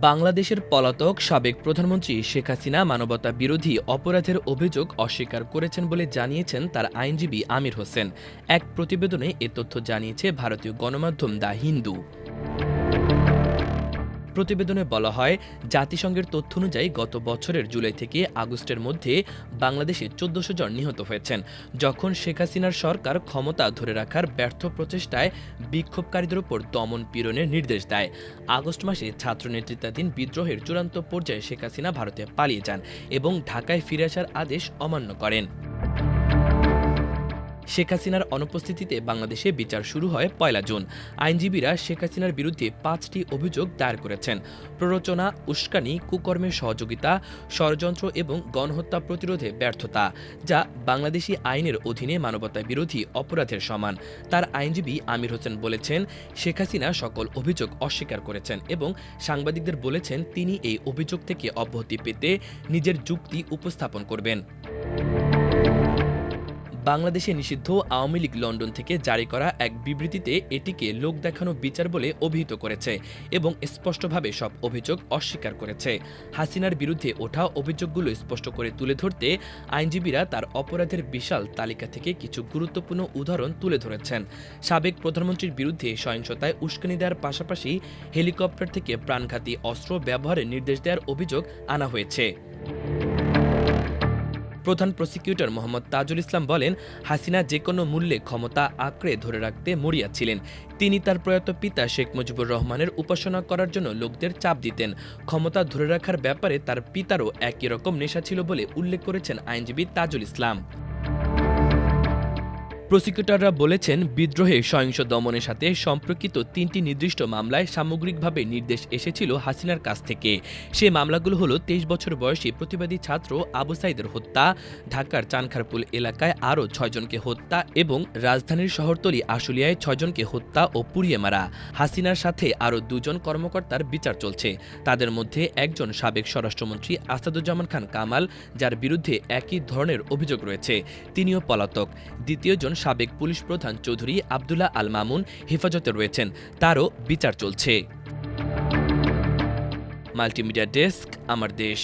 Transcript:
বাংলাদেশের পলাতক সাবেক প্রধানমন্ত্রী শেখ হাসিনা মানবতা বিরোধী অপরাধের অভিযোগ অস্বীকার করেছেন বলে জানিয়েছেন তার আইনজীবী আমির হোসেন। এক প্রতিবেদনে এ তথ্য জানিয়েছে ভারতীয় গণমাধ্যম দ্য হিন্দু। প্রতিবেদনে বলা হয়, জাতিসংঘের তথ্য অনুযায়ী গত বছরের জুলাই থেকে আগস্টের মধ্যে বাংলাদেশে ১৪০০ জন নিহত হয়েছেন, যখন শেখ হাসিনার সরকার ক্ষমতা ধরে রাখার ব্যর্থ প্রচেষ্টায় বিক্ষোভকারীদের উপর দমন পীড়নের নির্দেশ দেয়। আগস্ট মাসে ছাত্র নেতৃত্বাধীন বিদ্রোহের চূড়ান্ত পর্যায়ে শেখ হাসিনা ভারতে পালিয়ে যান এবং ঢাকায় ফিরে আসার আদেশ অমান্য করেন। শেখ হাসিনার অনুপস্থিতিতে বাংলাদেশে বিচার শুরু হয় ১ জুন। আইনজীবীরা শেখ হাসিনার বিরুদ্ধে ৫টি অভিযোগ দায়ের করেছেন: প্ররোচনা, উস্কানি, কুকর্মের সহযোগিতা, ষড়যন্ত্র এবং গণহত্যা প্রতিরোধে ব্যর্থতা, যা বাংলাদেশি আইনের অধীনে মানবতা বিরোধী অপরাধের সমান। তার আইনজীবী আমির হোসেন বলেছেন, শেখ হাসিনা সকল অভিযোগ অস্বীকার করেছেন এবং সাংবাদিকদের বলেছেন তিনি এই অভিযোগ থেকে অব্যাহতি পেতে নিজের যুক্তি উপস্থাপন করবেন। বাংলাদেশে নিষিদ্ধ আওয়ামী লীগ লন্ডন থেকে জারি করা এক বিবৃতিতে এটিকে লোক দেখানো বিচার বলে অভিহিত করেছে এবং স্পষ্টভাবে সব অভিযোগ অস্বীকার করেছে। হাসিনার বিরুদ্ধে ওঠা অভিযোগগুলো স্পষ্ট করে তুলে ধরতে আইনজীবীরা তার অপরাধের বিশাল তালিকা থেকে কিছু গুরুত্বপূর্ণ উদাহরণ তুলে ধরেছেন। সাবেক প্রধানমন্ত্রীর বিরুদ্ধে সহিংসতায় উস্কানি দেওয়ার পাশাপাশি হেলিকপ্টার থেকে প্রাণঘাতী অস্ত্র ব্যবহারের নির্দেশ দেওয়ার অভিযোগ আনা হয়েছে। প্রধান প্রসিকিউটর মোহাম্মদ তাজুল ইসলাম বলেন, হাসিনা যে কোনো মূল্যে ক্ষমতা আঁকড়ে ধরে রাখতে মরিয়া ছিলেন। তিনি তার প্রয়াত পিতা শেখ মুজিবুর রহমানের উপাসনা করার জন্য লোকদের চাপ দিতেন। ক্ষমতা ধরে রাখার ব্যাপারে তার পিতারও একই রকম নেশা ছিল বলে উল্লেখ করেছেন আইনজীবী তাজুল ইসলাম। প্রসিকিউটররা বলেছেন, বিদ্রোহে সহিংস দমনের সাথে সম্পর্কিত ৩টি নির্দিষ্ট মামলায় সামগ্রিকভাবে নির্দেশ এসেছিল হাসিনার কাছ থেকে। সে মামলাগুলো হলো ২৩ বছর বয়সী প্রতিবাদী ছাত্র আবু সাইদের হত্যা, ঢাকার চানখারপুল এলাকায় আরও ৬ জনকে হত্যা এবং রাজধানীর শহরতলি আশুলিয়ায় ৬ জনকে হত্যা ও পুড়িয়ে মারা। হাসিনার সাথে আরও ২ জন কর্মকর্তার বিচার চলছে। তাদের মধ্যে একজন সাবেক স্বরাষ্ট্রমন্ত্রী আসাদুজ্জামান খান কামাল, যার বিরুদ্ধে একই ধরনের অভিযোগ রয়েছে, তিনিও পলাতক। দ্বিতীয়জন সাবেক পুলিশ প্রধান চৌধুরী আবদুল্লাহ আল মামুন হেফাজতে রয়েছেন, তারও বিচার চলছে। মাল্টিমিডিয়া ডেস্ক, আমার দেশ।